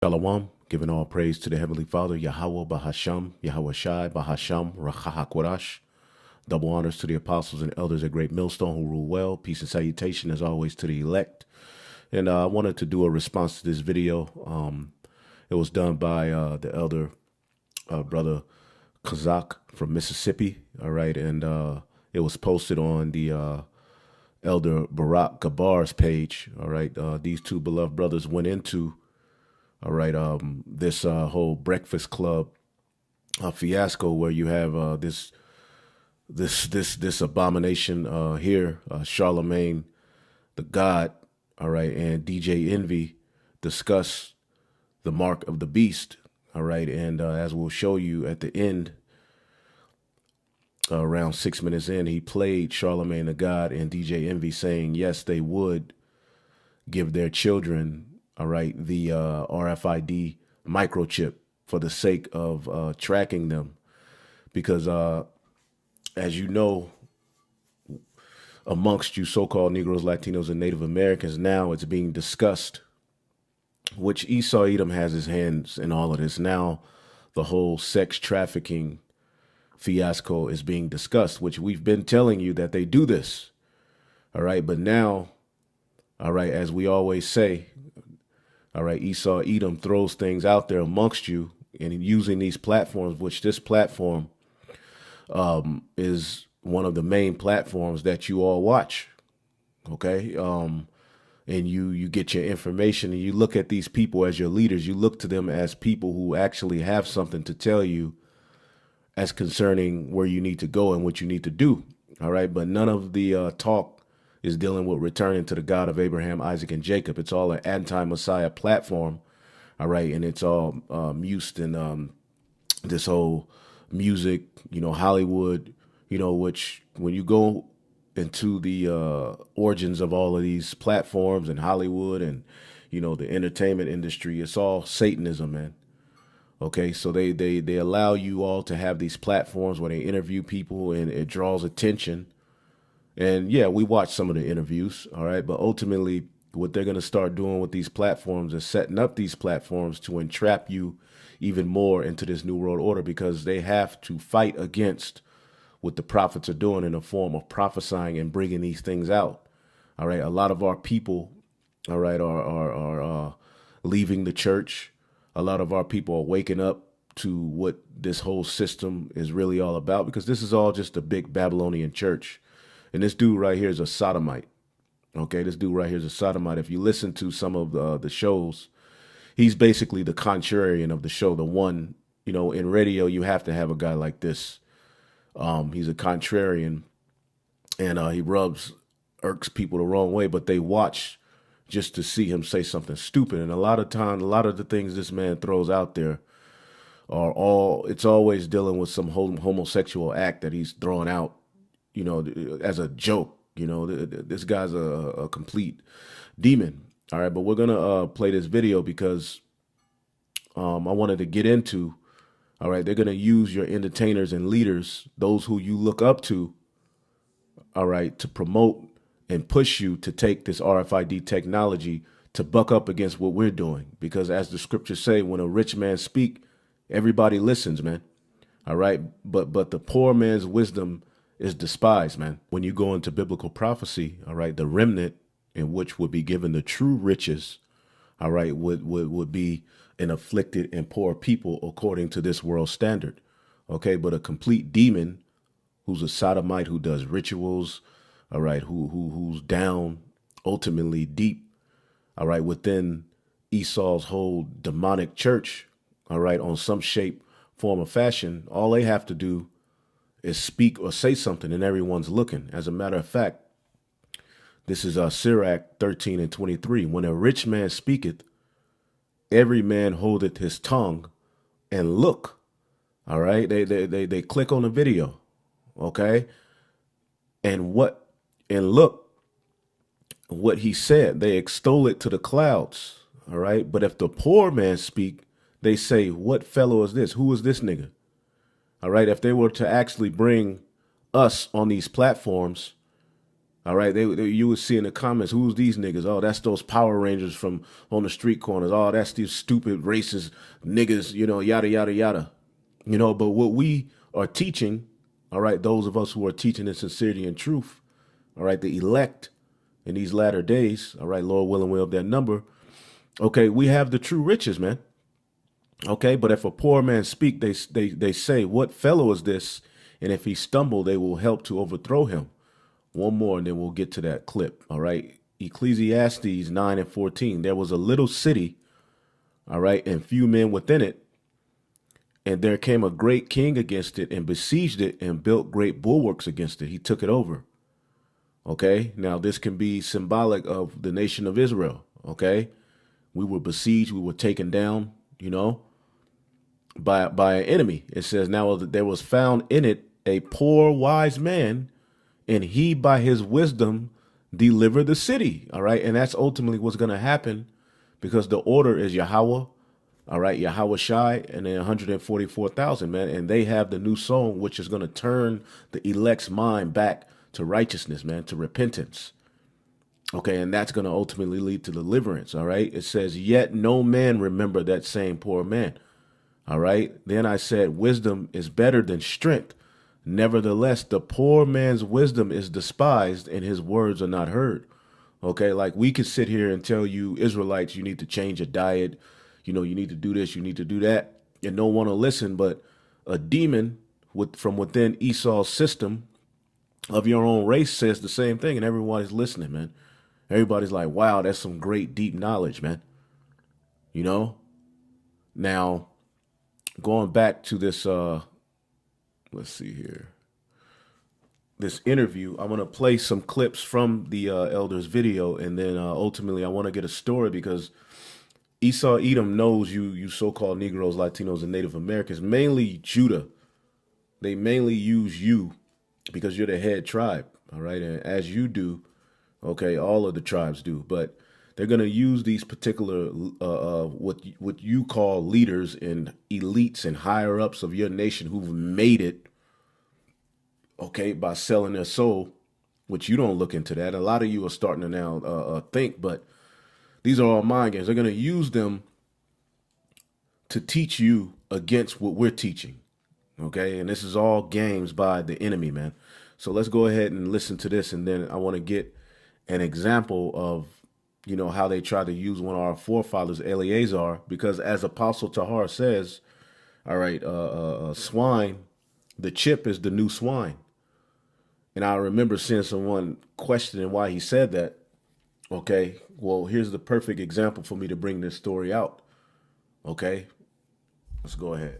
Shalom, giving all praise to the Heavenly Father, Yahweh Bahasham, Yahweh Shai Bahasham, Rachahakwadash. Double honors to the apostles and elders at Great Millstone who rule well. Peace and salutation, as always, to the elect. And I wanted to do a response to this video. It was done by the elder brother Kazak from Mississippi. All right, and it was posted on the elder Barak Gabar's page. All right, these two beloved brothers went into this whole Breakfast Club fiasco where you have this abomination here, Charlamagne, the God, all right, and DJ Envy discuss the mark of the beast, all right, and as we'll show you at the end, around 6 minutes in, he played Charlamagne the God and DJ Envy saying yes, they would give their children, all right, the RFID microchip for the sake of tracking them, because as you know, amongst you so-called Negroes, Latinos, and Native Americans, now it's being discussed, which Esau Edom has his hands in all of this. Now the whole sex trafficking fiasco is being discussed, which we've been telling you that they do this. All right, but now, all right, as we always say, all right, Esau Edom throws things out there amongst you and using these platforms, which this platform is one of the main platforms that you all watch. Okay. And you get your information and you look at these people as your leaders. You look to them as people who actually have something to tell you as concerning where you need to go and what you need to do. All right. But none of the talk is dealing with returning to the God of Abraham, Isaac, and Jacob. It's all an anti-Messiah platform. All right. And it's all used in this whole music, Hollywood, which when you go into the origins of all of these platforms and Hollywood and, the entertainment industry, it's all Satanism, man. Okay, so they allow you all to have these platforms where they interview people and it draws attention. And yeah, we watch some of the interviews, all right, but ultimately what they're going to start doing with these platforms is setting up these platforms to entrap you even more into this New World Order, because they have to fight against what the prophets are doing in the form of prophesying and bringing these things out. All right, a lot of our people, all right, are leaving the church. A lot of our people are waking up to what this whole system is really all about, because this is all just a big Babylonian church. And this dude right here is a sodomite. Okay, this dude right here is a sodomite. If you listen to some of the shows, he's basically the contrarian of the show. The one, in radio, you have to have a guy like this. He's a contrarian, and he irks people the wrong way, but they watch just to see him say something stupid. And a lot of times, a lot of the things this man throws out there it's always dealing with some homosexual act that he's throwing out, as a joke. This guy's a complete demon. All right, but we're going to play this video because I wanted to get into, all right, they're going to use your entertainers and leaders, those who you look up to, all right, to promote and push you to take this RFID technology to buck up against what we're doing. Because as the scriptures say, when a rich man speak, everybody listens, man. All right, but the poor man's wisdom is despised, man. When you go into biblical prophecy, all right, the remnant in which would be given the true riches, all right, would be an afflicted and poor people according to this world standard. Okay, but a complete demon who's a sodomite, who does rituals, all right, who's down ultimately deep, all right, within Esau's whole demonic church, all right, on some shape, form, or fashion, all they have to do is speak or say something and everyone's looking. As a matter of fact, this is Sirach 13:23. When a rich man speaketh, every man holdeth his tongue and look. All right. They click on the video. Okay. And look what he said. They extol it to the clouds. All right. But if the poor man speak, they say, what fellow is this? Who is this nigga? All right. If they were to actually bring us on these platforms, All right, you would see in the comments, who's these niggas? Oh, that's those Power Rangers from on the street corners. Oh, that's these stupid racist niggas, yada, yada, yada. But what we are teaching, all right, those of us who are teaching in sincerity and truth, all right, the elect in these latter days, all right, Lord willing, we'll have that number. Okay, we have the true riches, man. Okay, but if a poor man speak, they say, what fellow is this? And if he stumble, they will help to overthrow him. One more, and then we'll get to that clip. All right. Ecclesiastes 9:14. There was a little city, all right, and few men within it. And there came a great king against it and besieged it and built great bulwarks against it. He took it over. Okay. Now, this can be symbolic of the nation of Israel. Okay. We were besieged. We were taken down, by an enemy. It says, now there was found in it a poor wise man, and he, by his wisdom, delivered the city. All right. And that's ultimately what's going to happen, because the order is Yahweh. All right. Yahweh Shai, and then 144,000, man. And they have the new song, which is going to turn the elect's mind back to righteousness, man, to repentance. Okay. And that's going to ultimately lead to deliverance. All right. It says, yet no man remember that same poor man. All right. Then I said, wisdom is better than strength. Nevertheless, the poor man's wisdom is despised and his words are not heard. Okay, like we could sit here and tell you Israelites, you need to change your diet. You need to do this, you need to do that. And no one will listen. But a demon from within Esau's system of your own race says the same thing. And everybody's listening, man. Everybody's like, wow, that's some great deep knowledge, man. Now, going back to this, let's see here. This interview, I'm going to play some clips from the elder's video. And then ultimately, I want to get a story, because Esau Edom knows you so-called Negroes, Latinos, and Native Americans, mainly Judah. They mainly use you because you're the head tribe. All right. And as you do, okay, all of the tribes do. But they're going to use these particular what you call leaders and elites and higher ups of your nation who've made it, okay, by selling their soul, which you don't look into that. A lot of you are starting to now think, but these are all mind games. They're going to use them to teach you against what we're teaching, okay? And this is all games by the enemy, man. So let's go ahead and listen to this, and then I want to get an example of how they try to use one of our forefathers, Eleazar, because as Apostle Tahar says, all right, swine, the chip is the new swine. And I remember seeing someone questioning why he said that. Okay, well, here's the perfect example for me to bring this story out. Okay, let's go ahead.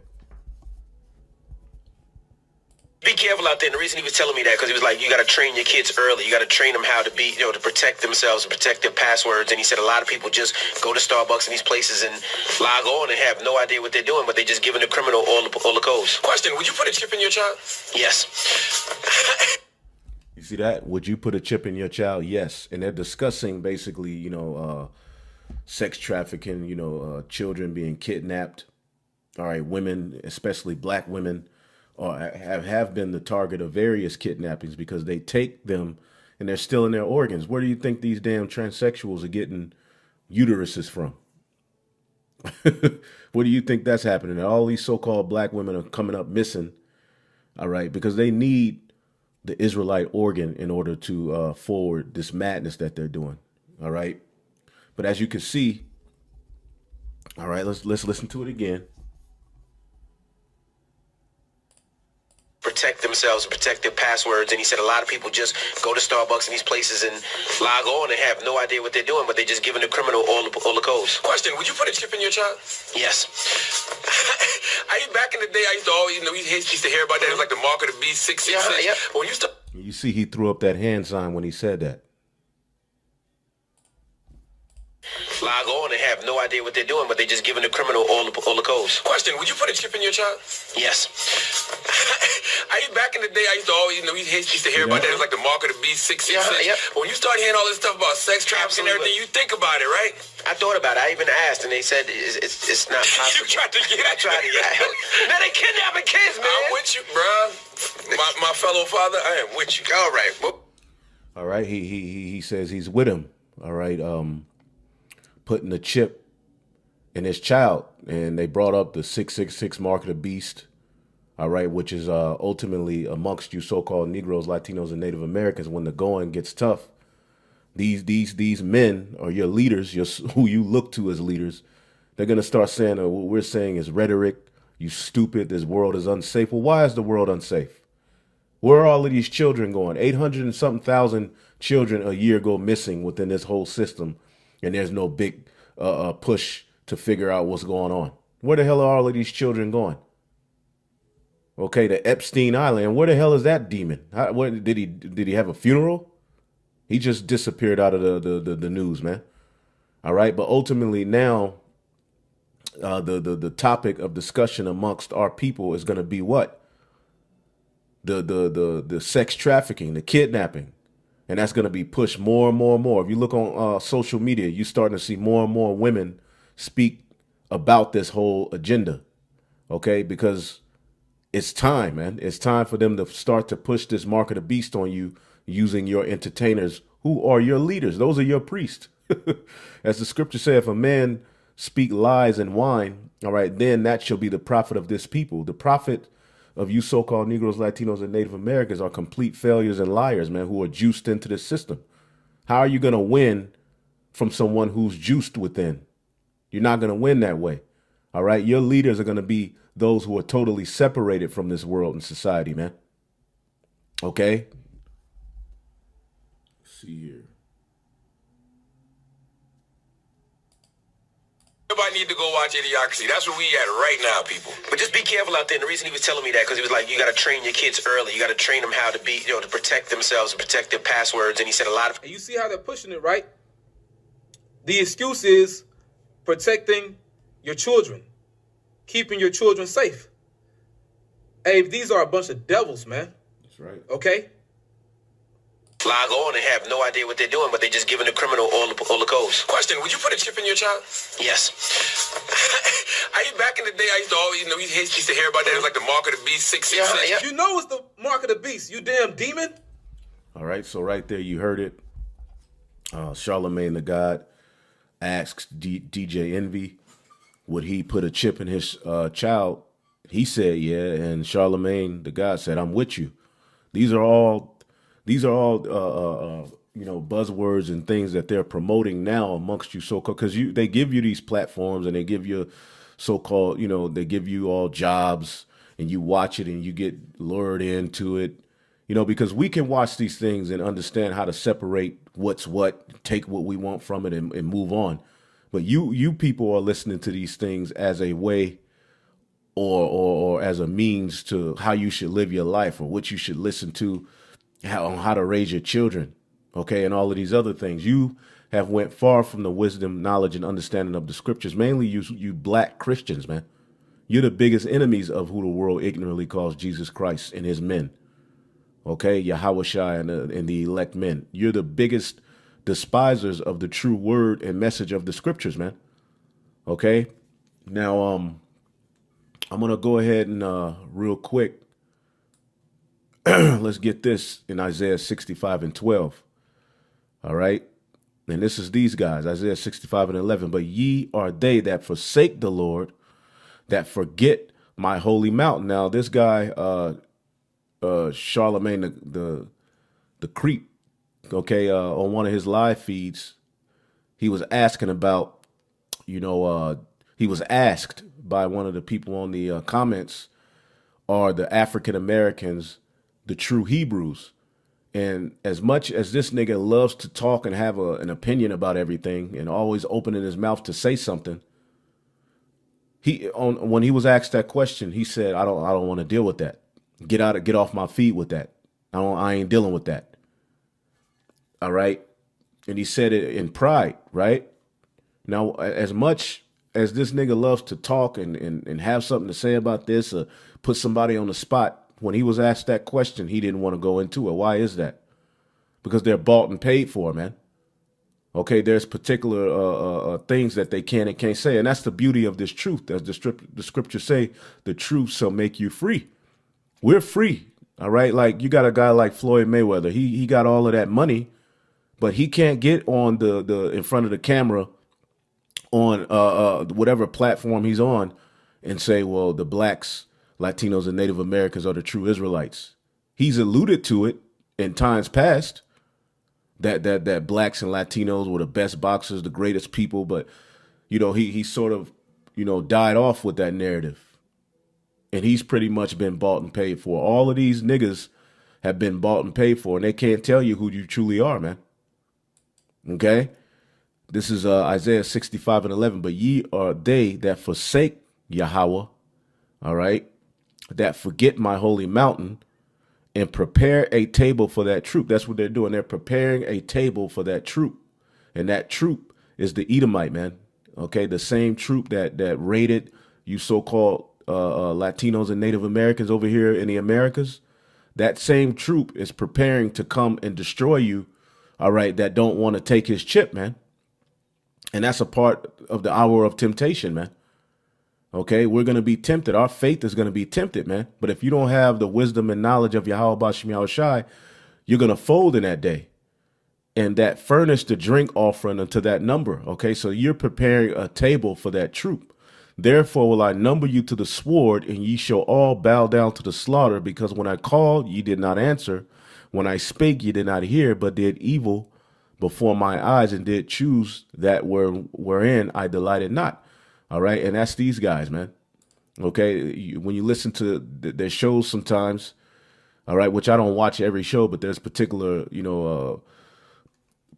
Be careful out there. And the reason he was telling me that, because he was like, you got to train your kids early. You got to train them how to be, to protect themselves and protect their passwords. And he said a lot of people just go to Starbucks and these places and log on and have no idea what they're doing, but they're just giving the criminal all the codes. Question, would you put a chip in your child? Yes. You see that? Would you put a chip in your child? Yes. And they're discussing basically, sex trafficking, children being kidnapped. All right, women, especially black women, or have been the target of various kidnappings because they take them and they're still in their organs. Where do you think these damn transsexuals are getting uteruses from? Where do you think that's happening? And all these so-called black women are coming up missing, all right, because they need the Israelite organ in order to forward this madness that they're doing, all right? But as you can see, all right, let's listen to it again. Protect themselves and protect their passwords. And he said a lot of people just go to Starbucks and these places and log on and have no idea what they're doing, but they're just giving the criminal all the codes. Question, would you put a chip in your child? Yes. Back in the day, I used to always, we used to hear about that. It was like the mark of the beast, 666. Yeah. But when you see, he threw up that hand sign when he said that. Log on and have no idea what they're doing, but they're just giving the criminal all the codes. Question, would you put a chip in your child? Yes. Back in the day, I used to always, we used to hear about that. It was like the mark of the beast, 666. Yeah. But when you start hearing all this stuff about sex trafficking and everything, you think about it, right? I thought about it. I even asked, and they said it's not possible. You tried to get it. I tried to get it. Man, they kidnapping kids, man. I'm with you, bro. My fellow father, I am with you. All right. All right. He says he's with him. All right. Putting a chip in his child. And they brought up the 666 mark of the beast. All right. Which is ultimately amongst you so-called Negroes, Latinos, and Native Americans, when the going gets tough, these men are your leaders, who you look to as leaders. They're going to start saying what we're saying is rhetoric. You stupid. This world is unsafe. Well, why is the world unsafe? Where are all of these children going? 800 and something thousand children a year go missing within this whole system. And there's no big push to figure out what's going on. Where the hell are all of these children going? Okay, the Epstein Island. Where the hell is that demon? Did he have a funeral? He just disappeared out of the news, man. All right, but ultimately now, the topic of discussion amongst our people is going to be what? The sex trafficking, the kidnapping, and that's going to be pushed more and more and more. If you look on social media, you're starting to see more and more women speak about this whole agenda. Okay, because it's time, man. It's time for them to start to push this mark of the beast on you using your entertainers, who are your leaders. Those are your priests. As the scripture said, if a man speak lies and whine, all right, then that shall be the prophet of this people. The prophet of you so-called Negroes, Latinos, and Native Americans are complete failures and liars, man, who are juiced into the system. How are you going to win from someone who's juiced within? You're not going to win that way. All right. Your leaders are going to be those who are totally separated from this world and society, man. Okay. Let's see here. Everybody need to go watch Idiocracy. That's where we at right now, people. But just be careful out there. And the reason he was telling me that, because he was like, you got to train your kids early. You got to train them how to be, to protect themselves and protect their passwords. And he said a lot of... And you see how they're pushing it, right? The excuse is protecting your children, keeping your children safe. Hey, these are a bunch of devils, man. That's right. Okay? Log on and have no idea what they're doing, but they're just giving the criminal all the codes. Question, would you put a chip in your child? Yes. Back in the day, I used to always, we used to hear about that. It was like the mark of the beast, 666. Yeah. You know it's the mark of the beast, you damn demon. All right, so right there, you heard it. Charlamagne the God asks DJ Djenvy, would he put a chip in his child? He said, yeah, and Charlamagne the God said, I'm with you. These are all buzzwords and things that they're promoting now amongst you so-called, because they give you these platforms and they give you so-called, they give you all jobs and you watch it and you get lured into it, because we can watch these things and understand how to separate what's what, take what we want from it and move on. But you people are listening to these things as a way or as a means to how you should live your life or what you should listen to, how to raise your children, okay, and all of these other things. You have went far from the wisdom, knowledge, and understanding of the scriptures, mainly you black Christians, man. You're the biggest enemies of who the world ignorantly calls Jesus Christ and his men, okay, Yahushua and the elect men. You're the biggest despisers of the true word and message of the scriptures, man, okay? Now, I'm going to go ahead and real quick, let's get this in Isaiah 65:12. All right. And this is these guys, Isaiah 65:11. But ye are they that forsake the Lord, that forget my holy mountain. Now, this guy, Charlamagne, the creep, okay, on one of his live feeds, he was asking about, he was asked by one of the people on the comments, are the African Americans the true Hebrews? And as much as this nigga loves to talk and have an opinion about everything and always opening his mouth to say something, when he was asked that question, he said, I don't want to deal with that. Get off my feet with that. I ain't dealing with that. All right. And he said it in pride, right? Now, as much as this nigga loves to talk and have something to say about this or put somebody on the spot, when he was asked that question, he didn't want to go into it. Why is that? Because they're bought and paid for, man. Okay, there's particular things that they can and can't say. And that's the beauty of this truth. As the scriptures say, the truth shall make you free. We're free. All right. Like you got a guy like Floyd Mayweather. He got all of that money, but he can't get on the in front of the camera on whatever platform he's on and say, well, the blacks, Latinos, and Native Americans are the true Israelites. He's alluded to it in times past that blacks and Latinos were the best boxers, the greatest people, but he sort of died off with that narrative. And he's pretty much been bought and paid for. All of these niggas have been bought and paid for, and they can't tell you who you truly are, man. Okay? This is Isaiah 65:11. But ye are they that forsake Yahweh, all right, that forget my holy mountain, and prepare a table for that troop. That's what they're doing. They're preparing a table for that troop. And that troop is the Edomite, man. Okay, the same troop that raided you so-called Latinos and Native Americans over here in the Americas. That same troop is preparing to come and destroy you, all right, that don't want to take his chip, man. And that's a part of the hour of temptation, man. Okay, we're going to be tempted. Our faith is going to be tempted, man. But if you don't have the wisdom and knowledge of Yahweh Bashim Yahushai, you're going to fold in that day. And that furnish the drink offering unto that number. Okay, so you're preparing a table for that troop. Therefore will I number you to the sword, and ye shall all bow down to the slaughter, because when I called, ye did not answer. When I spake, ye did not hear, but did evil before my eyes, and did choose that wherein I delighted not. All right. And that's these guys, man. OK, when you listen to their shows sometimes. All right. Which I don't watch every show, but there's particular,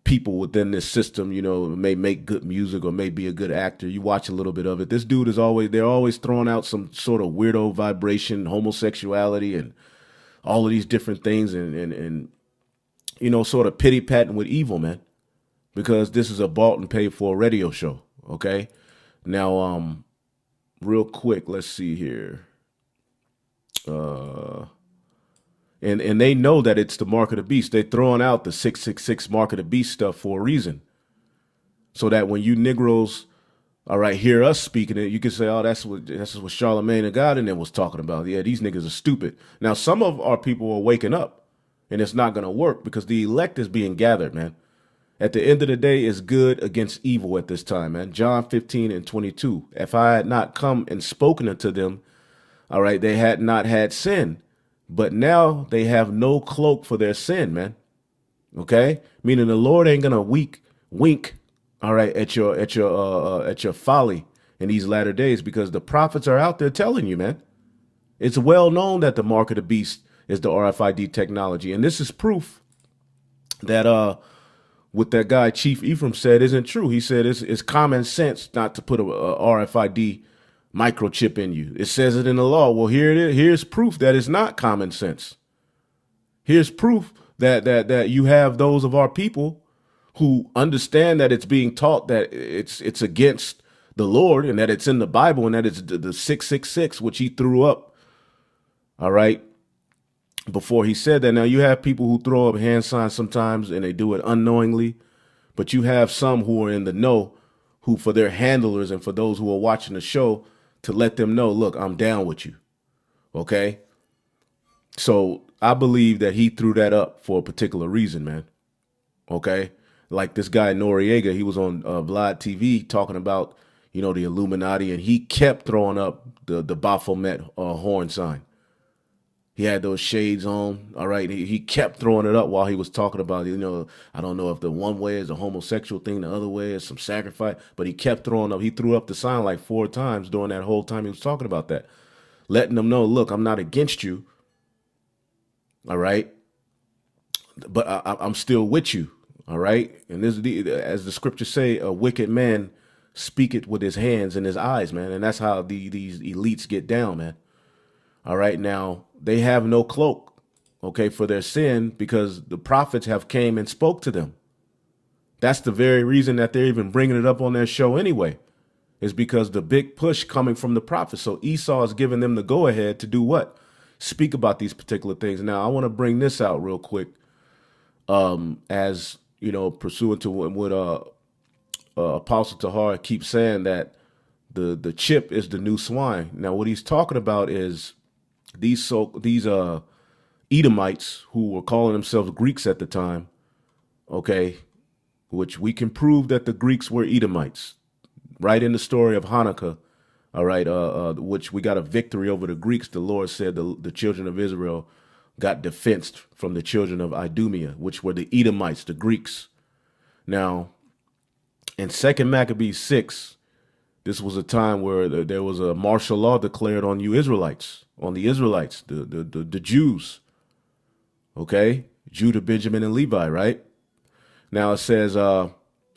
people within this system, may make good music or may be a good actor. You watch a little bit of it. This dude they're always throwing out some sort of weirdo vibration, homosexuality, and all of these different things. And sort of pity patting with evil, man, because this is a bought and paid for radio show. OK. Now, real quick, let's see here. And they know that it's the mark of the beast. They're throwing out the 666 mark of the beast stuff for a reason. So that when you Negroes, all right, hear us speaking it, you can say, oh, that's what Charlamagne the God in there was talking about. Yeah, these niggas are stupid. Now, some of our people are waking up, and it's not going to work because the elect is being gathered, man. At the end of the day, it's good against evil at this time, man. John 15:22. If I had not come and spoken unto them, all right, they had not had sin, but now they have no cloak for their sin, man. Okay, meaning the Lord ain't gonna wink, all right, at your folly in these latter days, because the prophets are out there telling you, man. It's well known that the mark of the beast is the RFID technology, and this is proof that what that guy Chief Ephraim said isn't true. He said it's common sense not to put a RFID microchip in you. It says it in the law. Well, here it is. Here's proof that it's not common sense. Here's proof that you have those of our people who understand that it's being taught that it's against the Lord, and that it's in the Bible, and that it's the 666, which he threw up. All right. Before he said that. Now, you have people who throw up hand signs sometimes, and they do it unknowingly. But you have some who are in the know, who for their handlers and for those who are watching the show, to let them know, look, I'm down with you. OK, so I believe that he threw that up for a particular reason, man. OK, like this guy Noriega, he was on Vlad TV talking about, the Illuminati, and he kept throwing up the Baphomet horn sign. He had those shades on. All right. He kept throwing it up while he was talking about, I don't know if the one way is a homosexual thing, the other way is some sacrifice, but he kept throwing up. He threw up the sign like 4 times during that whole time he was talking about that, letting them know, look, I'm not against you. All right. But I'm still with you. All right. And this, as the scriptures say, a wicked man speaketh with his hands and his eyes, man. And that's how these elites get down, man. All right. Now, they have no cloak, okay, for their sin, because the prophets have came and spoke to them. That's the very reason that they're even bringing it up on their show anyway, is because the big push coming from the prophets. So Esau is giving them the go ahead to do what? Speak about these particular things. Now, I want to bring this out real quick, as, pursuant to what Apostle Tahar keeps saying, that the chip is the new swine. Now, what he's talking about is these Edomites, who were calling themselves Greeks at the time, okay, which we can prove that the Greeks were Edomites, right in the story of Hanukkah, all right, which we got a victory over the Greeks. The Lord said the children of Israel got defensed from the children of Idumea, which were the Edomites, the Greeks. Now, in 2nd Maccabees 6, this was a time where there was a martial law declared on you Israelites, on the Israelites, the Jews, okay, Judah, Benjamin, and Levi, right? Now it says,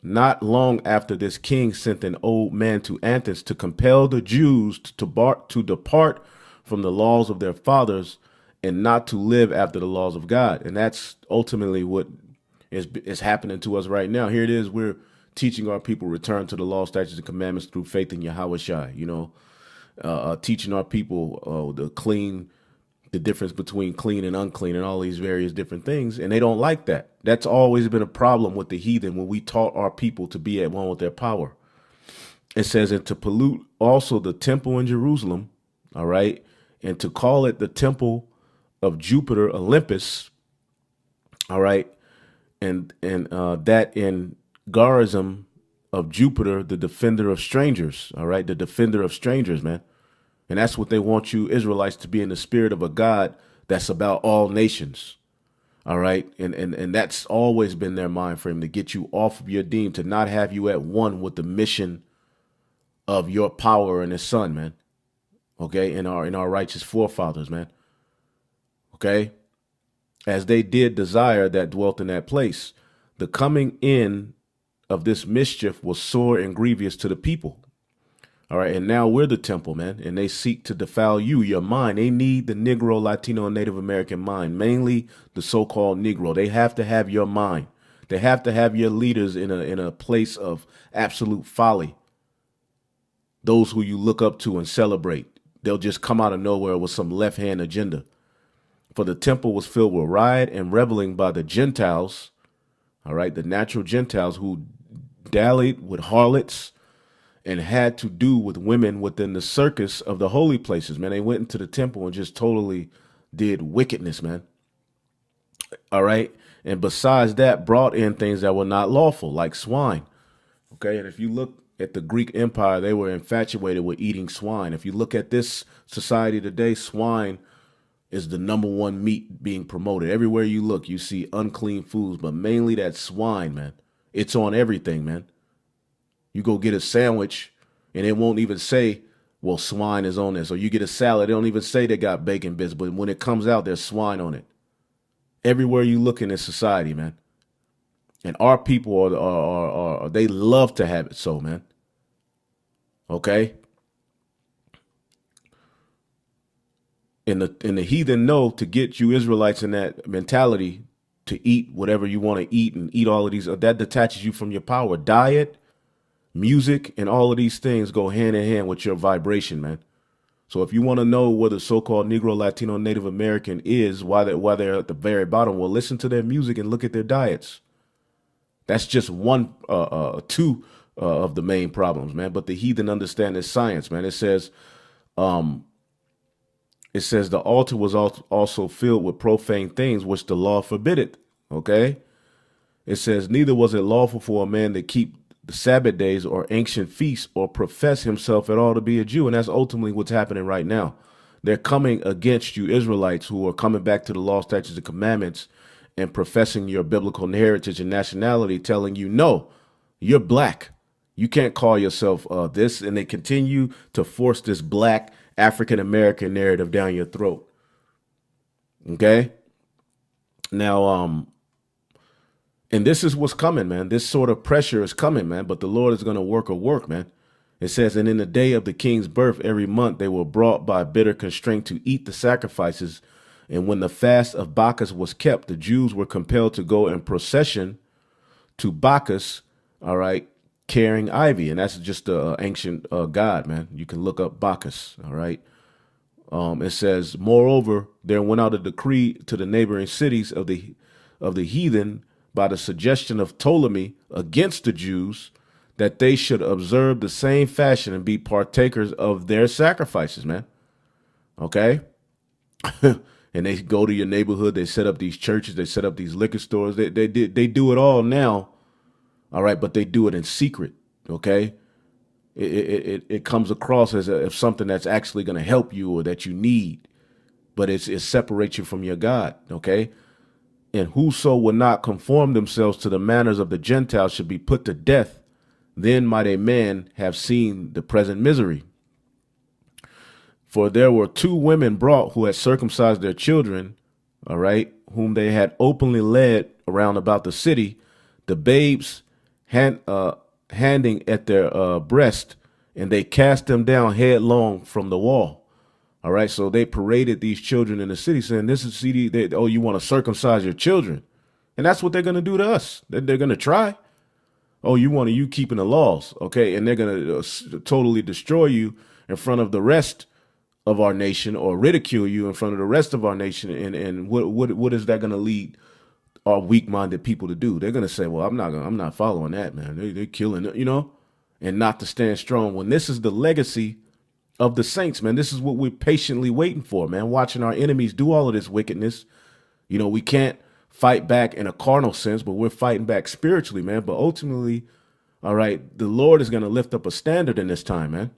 not long after this king sent an old man to Athens to compel the Jews to depart from the laws of their fathers and not to live after the laws of God. And that's ultimately what is happening to us right now. Here it is. We're teaching our people return to the law, statutes, and commandments through faith in Yahweh Shai, teaching our people the difference between clean and unclean and all these various different things. And they don't like that. That's always been a problem with the heathen when we taught our people to be at one with their power. It says, and to pollute also the temple in Jerusalem, all right, and to call it the temple of Jupiter Olympus, all right, and that in Garizim of Jupiter, the defender of strangers, all right, the defender of strangers, man. And that's what they want you Israelites to be, in the spirit of a God that's about all nations. All right. And that's always been their mind frame, to get you off of your deen, to not have you at one with the mission of your power and his son, man. OK, in our righteous forefathers, man. OK, as they did desire that dwelt in that place, the coming in of this mischief was sore and grievous to the people. All right. And now we're the temple, man. And they seek to defile you, your mind. They need the Negro, Latino, and Native American mind, mainly the so-called Negro. They have to have your mind. They have to have your leaders in a place of absolute folly. Those who you look up to and celebrate, they'll just come out of nowhere with some left-hand agenda. For the temple was filled with riot and reveling by the Gentiles. All right. The natural Gentiles who dallied with harlots and had to do with women within the circus of the holy places, man. They went into the temple and just totally did wickedness, man. All right. And besides that, brought in things that were not lawful, like swine. Okay. And if you look at the Greek Empire, they were infatuated with eating swine. If you look at this society today, swine is the #1 meat being promoted. Everywhere you look, you see unclean foods, but mainly that swine, man. It's on everything, man. You go get a sandwich and it won't even say, well, swine is on this. Or you get a salad, they don't even say they got bacon bits, but when it comes out, there's swine on it. Everywhere you look in this society, man. And our people are they love to have it so, man. Okay? And the heathen know to get you Israelites in that mentality to eat whatever you want to eat and eat all of these, that detaches you from your power. Diet, music, and all of these things go hand in hand with your vibration, man. So if you want to know where the so-called Negro, Latino, Native American is, why they're at the very bottom, well, listen to their music and look at their diets. That's just two of the main problems, man. But the heathen understand this science, man. It says the altar was also filled with profane things, which the law forbiddeth. Okay. It says, neither was it lawful for a man to keep the Sabbath days or ancient feasts or profess himself at all to be a Jew. And that's ultimately what's happening right now. They're coming against you Israelites who are coming back to the law, statutes, and commandments and professing your biblical heritage and nationality, telling you, no, you're black. You can't call yourself this. And they continue to force this black African-American narrative down your throat. Okay. Now, and this is what's coming, man. This sort of pressure is coming, man. But the Lord is going to work a work, man. It says, and in the day of the king's birth, every month they were brought by bitter constraint to eat the sacrifices. And when the fast of Bacchus was kept, the Jews were compelled to go in procession to Bacchus, all right, carrying ivy. And that's just the ancient god, man. You can look up Bacchus, all right. It says, moreover, there went out a decree to the neighboring cities of the heathen by the suggestion of Ptolemy against the Jews, that they should observe the same fashion and be partakers of their sacrifices, man. Okay. and they go to your neighborhood. They set up these churches. They set up these liquor stores. They do it all now. All right. But they do it in secret. OK, it comes across as if something that's actually going to help you or that you need. But it separates you from your God. OK, and whoso will not conform themselves to the manners of the Gentiles should be put to death. Then might a man have seen the present misery. For there were 2 women brought who had circumcised their children, all right, whom they had openly led around about the city, the babes handing at their breast, and they cast them down headlong from the wall. All right, so they paraded these children in the city, saying, "This is city. Oh, you want to circumcise your children?" And that's what they're going to do to us. They're going to try. Oh, you keeping the laws, okay? And they're going to totally destroy you in front of the rest of our nation, or ridicule you in front of the rest of our nation. And what is that going to lead our weak-minded people to do? They're going to say, well, I'm not following that, man. They're killing it, and not to stand strong. When this is the legacy of the saints, man, this is what we're patiently waiting for, man, watching our enemies do all of this wickedness. We can't fight back in a carnal sense, but we're fighting back spiritually, man. But ultimately, all right, the Lord is going to lift up a standard in this time, man.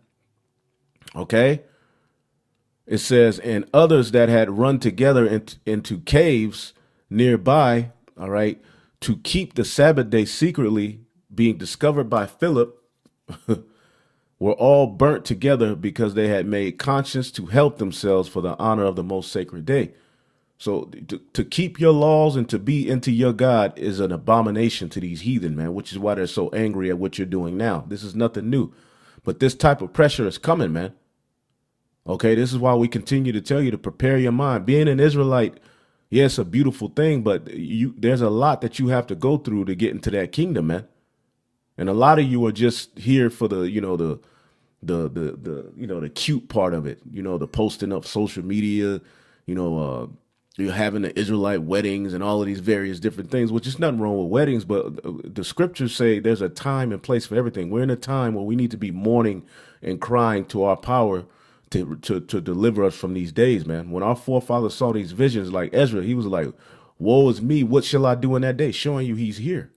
Okay. It says, and others that had run together into caves nearby, all right, to keep the Sabbath day secretly, being discovered by Philip, were all burnt together because they had made conscience to help themselves for the honor of the most sacred day. So to keep your laws and to be into your God is an abomination to these heathen, man, which is why they're so angry at what you're doing now. This is nothing new, but this type of pressure is coming, man. OK, this is why we continue to tell you to prepare your mind. Being an Israelite, yes, a beautiful thing, but there's a lot that you have to go through to get into that kingdom, man. And a lot of you are just here for the cute part of it, the posting up social media, you're having the Israelite weddings and all of these various different things, which is nothing wrong with weddings. But the scriptures say there's a time and place for everything. We're in a time where we need to be mourning and crying to our power to deliver us from these days, man. When our forefathers saw these visions like Ezra, he was like, woe is me. What shall I do in that day? Showing you he's here.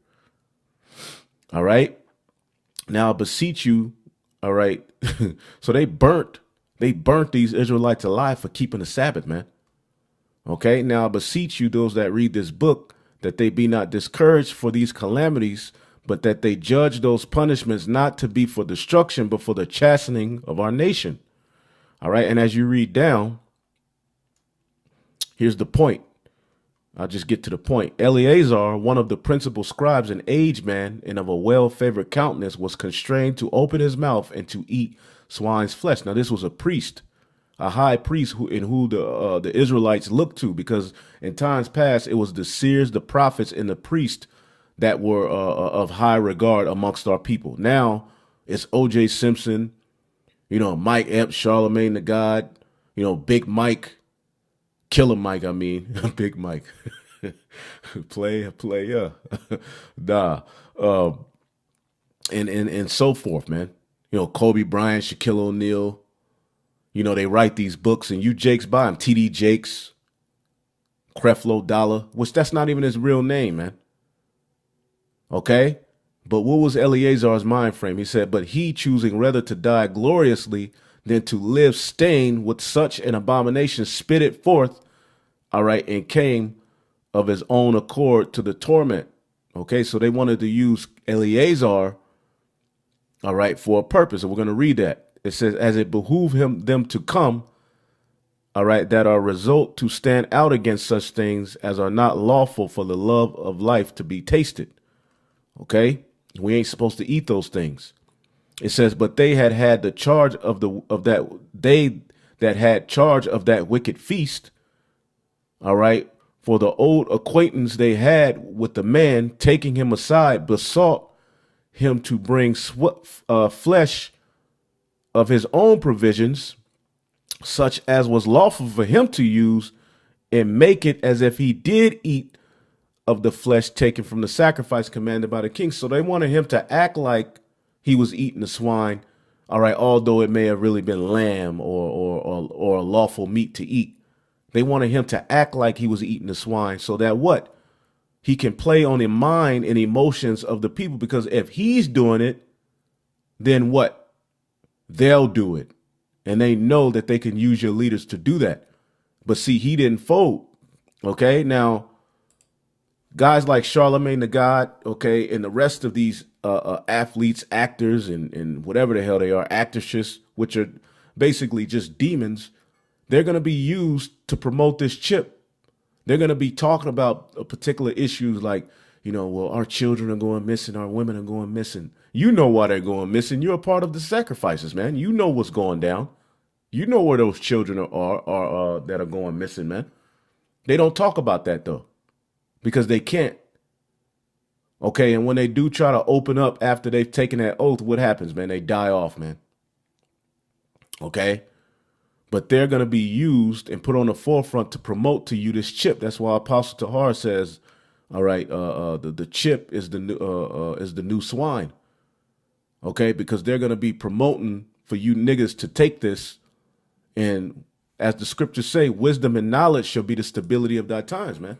All right. Now I beseech you. All right. So they burnt these Israelites alive for keeping the Sabbath, man. OK, now I beseech you, those that read this book, that they be not discouraged for these calamities, but that they judge those punishments not to be for destruction, but for the chastening of our nation. All right. And as you read down, here's the point. I'll just get to the point. Eleazar, one of the principal scribes, an aged man and of a well-favored countenance, was constrained to open his mouth and to eat swine's flesh. Now, this was a priest, a high priest who the Israelites looked to, because in times past, it was the seers, the prophets, and the priests that were of high regard amongst our people. Now it's O.J. Simpson, Mike Epps, Charlamagne the God, Big Mike, Killer Mike, I mean, Big Mike, player, nah, and so forth, man. Kobe Bryant, Shaquille O'Neal. They write these books and you Jakes buy them. TD Jakes, Creflo Dollar, which that's not even his real name, man. OK, but what was Eleazar's mind frame? He said, but he choosing rather to die gloriously than to live stained with such an abomination, spit it forth. All right. And came of his own accord to the torment. OK, so they wanted to use Eleazar. All right, for a purpose. And we're going to read that. It says, as it behooved them to come, all right, that are result to stand out against such things as are not lawful for the love of life to be tasted. OK, we ain't supposed to eat those things. It says, but they had the charge of that wicked feast. All right, for the old acquaintance they had with the man, taking him aside, besought him to bring flesh of his own provisions, such as was lawful for him to use, and make it as if he did eat of the flesh taken from the sacrifice commanded by the king. So they wanted him to act like he was eating the swine. All right, although it may have really been lamb or lawful meat to eat. They wanted him to act like he was eating the swine so that what? He can play on the mind and emotions of the people, because if he's doing it, then what? They'll do it. And they know that they can use your leaders to do that. But see, he didn't fold. Okay. Now, guys like Charlamagne the God, okay, and the rest of these athletes, actors, and whatever the hell they are, actresses, which are basically just demons, they're going to be used to promote this chip. They're going to be talking about particular issues like, well, our children are going missing, our women are going missing. You know why they're going missing. You're a part of the sacrifices, man. You know what's going down. You know where those children are that are going missing, man. They don't talk about that, though, because they can't. Okay, and when they do try to open up after they've taken that oath, what happens, man? They die off, man. Okay? But they're going to be used and put on the forefront to promote to you this chip. That's why Apostle Tahar says, all right, the chip is the new swine. Okay? Because they're going to be promoting for you niggas to take this. And as the scriptures say, wisdom and knowledge shall be the stability of thy times, man.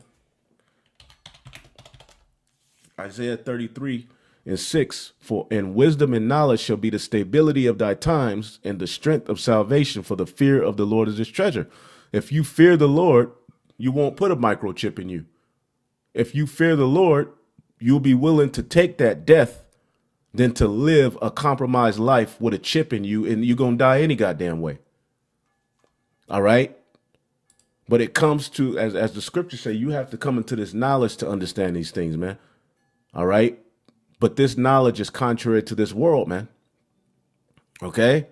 Isaiah 33:6, for in wisdom and knowledge shall be the stability of thy times, and the strength of salvation, for the fear of the Lord is his treasure. If you fear the Lord, you won't put a microchip in you. If you fear the Lord, you'll be willing to take that death than to live a compromised life with a chip in you, and you're going to die any goddamn way. All right? But it comes to, as the scriptures say, you have to come into this knowledge to understand these things, man. All right. But this knowledge is contrary to this world, man. Okay.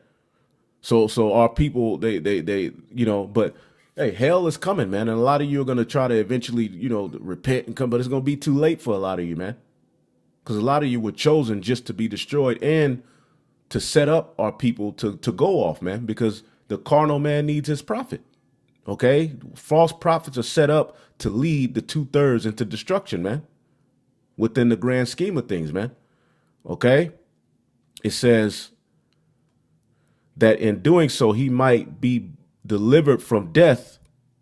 So our people, they, but hey, hell is coming, man. And a lot of you are going to try to eventually, repent and come, but it's going to be too late for a lot of you, man. Because a lot of you were chosen just to be destroyed and to set up our people to go off, man, because the carnal man needs his prophet. Okay. False prophets are set up to lead the 2/3 into destruction, man. Within the grand scheme of things, man. Okay? It says that in doing so, he might be delivered from death,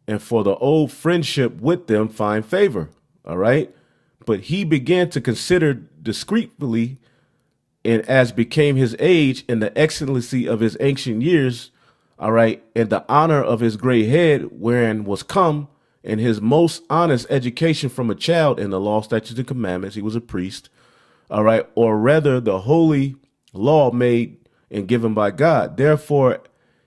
and for the old friendship with them find favor. All right? But he began to consider discreetly, and as became his age and the excellency of his ancient years, all right, and the honor of his gray head, wherein was come, and his most honest education from a child in the law, statutes, and commandments. He was a priest. All right. Or rather, the holy law made and given by God. Therefore,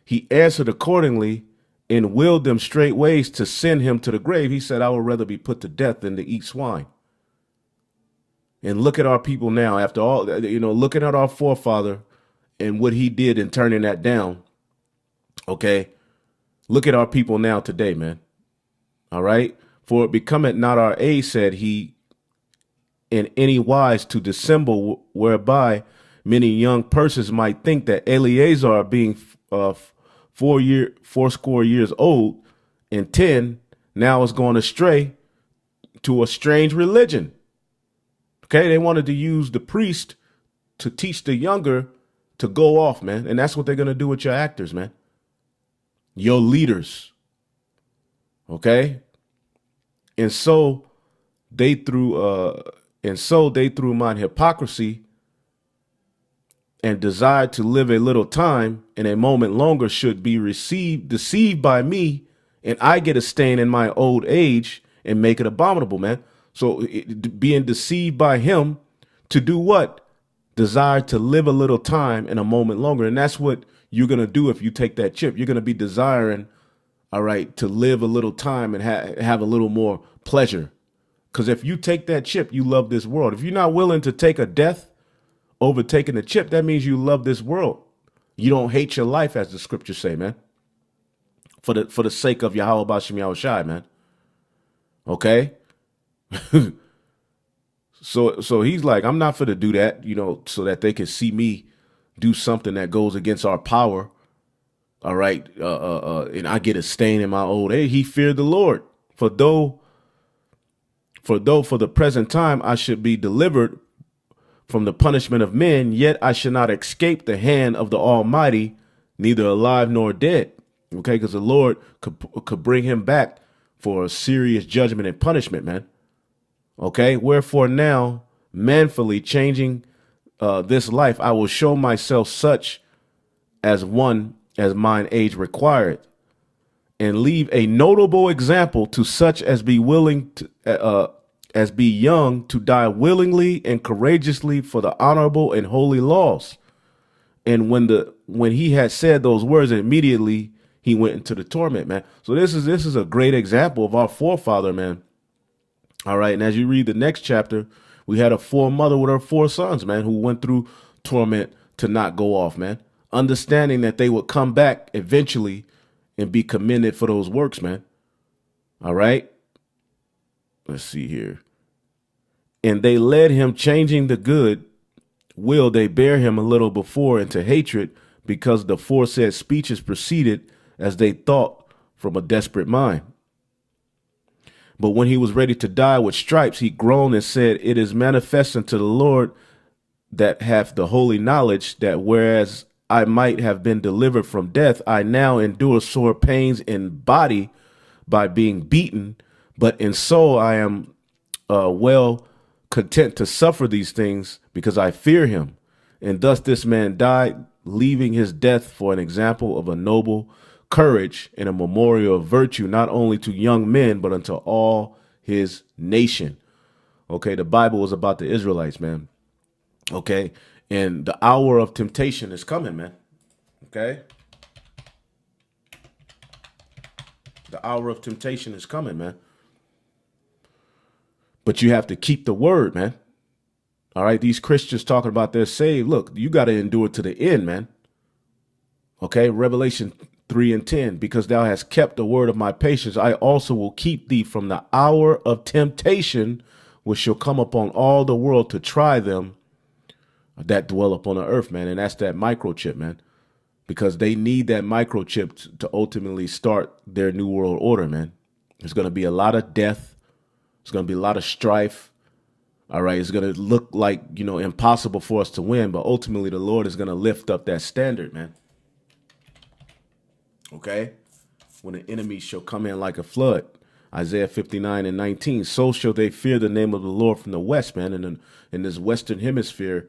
he answered accordingly and willed them straight ways to send him to the grave. He said, I would rather be put to death than to eat swine. And look at our people now, after all, looking at our forefather and what he did in turning that down. Okay. Look at our people now today, man. All right. For it becometh not our age, said he, in any wise to dissemble, whereby many young persons might think that Eleazar, being fourscore years old and 10, now is going astray to a strange religion. Okay. They wanted to use the priest to teach the younger to go off, man. And that's what they're going to do with your actors, man. Your leaders. Okay. And so they through mine hypocrisy and desired to live a little time and a moment longer should be deceived by me, and I get a stain in my old age and make it abominable, man. So being deceived by him to do what? Desire to live a little time and a moment longer. And that's what you're going to do if you take that chip. You're going to be desiring, all right, to live a little time and have a little more pleasure. Because if you take that chip, you love this world. If you're not willing to take a death over taking the chip, that means you love this world. You don't hate your life, as the scriptures say, man. For the sake of Yahweh Bashem Yahushai, man. Okay? So he's like, I'm not for to do that, so that they can see me do something that goes against our power. All right. And I get a stain in my old age. He feared the Lord. For though for the present time I should be delivered from the punishment of men, yet I should not escape the hand of the Almighty, neither alive nor dead. Okay, because the Lord could bring him back for a serious judgment and punishment, man. Okay, wherefore now, manfully changing this life, I will show myself such as one as mine age required, and leave a notable example to such as be willing to, as be young to die willingly and courageously for the honorable and holy laws. And when he had said those words, immediately he went into the torment, man. So this is a great example of our forefather, man. All right. And as you read the next chapter, we had a foremother with her 4 sons, man, who went through torment to not go off, man, understanding that they would come back eventually and be commended for those works, man. All right. Let's see here. And they led him, changing the good will they bear him a little before into hatred, because the foresaid speeches proceeded as they thought from a desperate mind. But when he was ready to die with stripes, he groaned and said, it is manifest unto the Lord that hath the holy knowledge, that whereas I might have been delivered from death, I now endure sore pains in body by being beaten, but in soul I am well content to suffer these things, because I fear him. And thus this man died, leaving his death for an example of a noble courage and a memorial of virtue, not only to young men, but unto all his nation. Okay, the Bible is about the Israelites, man. Okay, and the hour of temptation is coming, man. Okay, the hour of temptation is coming, man. But you have to keep the word, man. All right, these Christians talking about they're saved. Look, you got to endure to the end, man. Okay, Revelation 3:10, because thou hast kept the word of my patience, I also will keep thee from the hour of temptation, which shall come upon all the world to try them that dwell upon the earth, man. And that's that microchip, man, because they need that microchip to ultimately start their new world order, man. There's going to be a lot of death. There's going to be a lot of strife. All right. It's going to look like, impossible for us to win, but ultimately the Lord is going to lift up that standard, man. Okay. When the enemy shall come in like a flood, Isaiah 59:19, so shall they fear the name of the Lord from the west, man. And in this Western hemisphere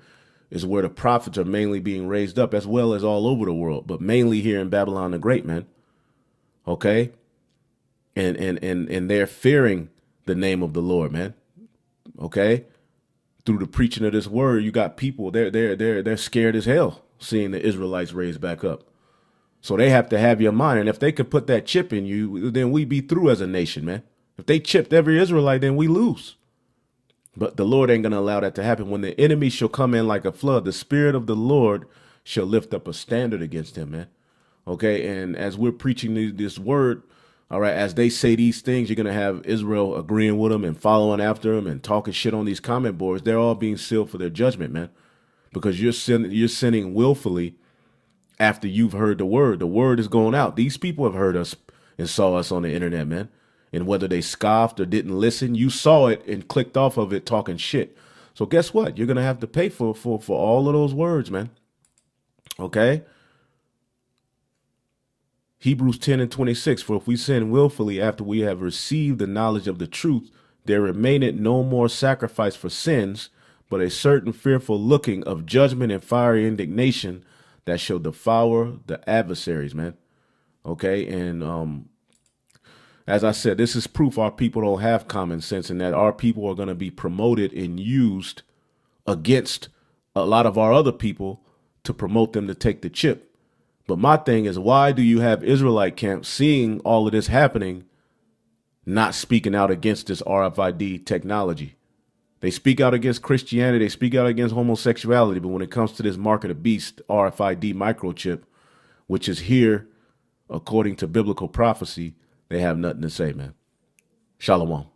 is where the prophets are mainly being raised up, as well as all over the world, but mainly here in Babylon the Great, man. Okay. And they're fearing the name of the Lord, man. Okay. Through the preaching of this word, you got people, they're scared as hell seeing the Israelites raised back up. So they have to have your mind. And if they could put that chip in you, then we be through as a nation, man. If they chipped every Israelite, then we lose. But the Lord ain't going to allow that to happen. When the enemy shall come in like a flood, the Spirit of the Lord shall lift up a standard against him, man. Okay. And as we're preaching this word, all right, as they say these things, you're going to have Israel agreeing with them and following after them and talking shit on these comment boards. They're all being sealed for their judgment, man, because you're sinning willfully after you've heard the word. The word is going out. These people have heard us and saw us on the internet, man. And whether they scoffed or didn't listen, you saw it and clicked off of it talking shit. So guess what? You're going to have to pay for all of those words, man. Okay. Hebrews 10:26, for if we sin willfully after we have received the knowledge of the truth, there remaineth no more sacrifice for sins, but a certain fearful looking of judgment and fiery indignation that shall devour the adversaries, man. Okay. And as I said, this is proof our people don't have common sense, and that our people are going to be promoted and used against a lot of our other people to promote them to take the chip. But my thing is, why do you have Israelite camps seeing all of this happening, not speaking out against this RFID technology? They speak out against Christianity. They speak out against homosexuality. But when it comes to this mark of the beast, RFID microchip, which is here, according to biblical prophecy, they have nothing to say, man. Shalom.